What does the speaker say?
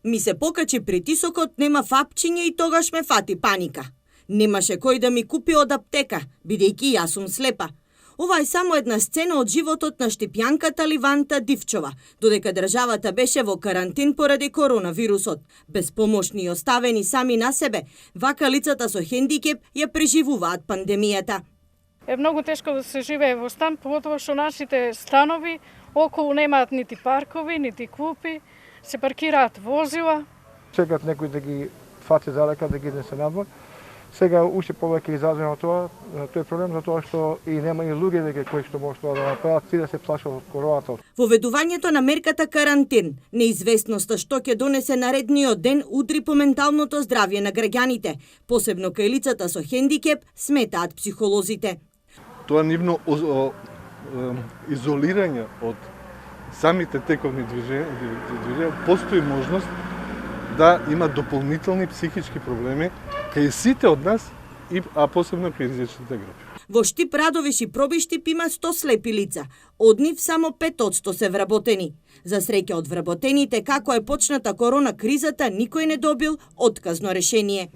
Ми се покачи притисокот, нема фапчиње и тогаш ме фати паника. Немаше кој да ми купи од аптека, бидејќи јас сум слепа. Ова е само една сцена од животот на штипјанката Ливанта Дивчова, додека државата беше во карантин поради коронавирусот. Безпомошни и оставени сами на себе, вака лицата со хендикеп ја преживуваат пандемијата. Е многу тешко да се живее во стан, поготово што нашите станови околу немаат нити паркови, нити клупи, се паркираат возила. Чекат некој да ги фати залека, да ги изнесе надвор. Сега уште повеќе изразено тоа, тој проблем затоа што и нема и луѓе кои што може тоа да направат, си да се плашат од короната. Воведувањето на мерката карантин, неизвестноста што ќе донесе наредниот ден удри по менталното здравје на граѓаните, посебно кај лицата со хендикеп, сметаат психолозите. Тоа нивно изолирање од самите тековни движења, постои можност да има дополнителни психички проблеми кај сите од нас, а посебно кај ризичните групи. Во Штип, Радовиш и Пробиштип има 100 слепи лица. Од нив само 5% се вработени. За среќа од вработените, како е почната корона кризата, никој не добил отказно решение.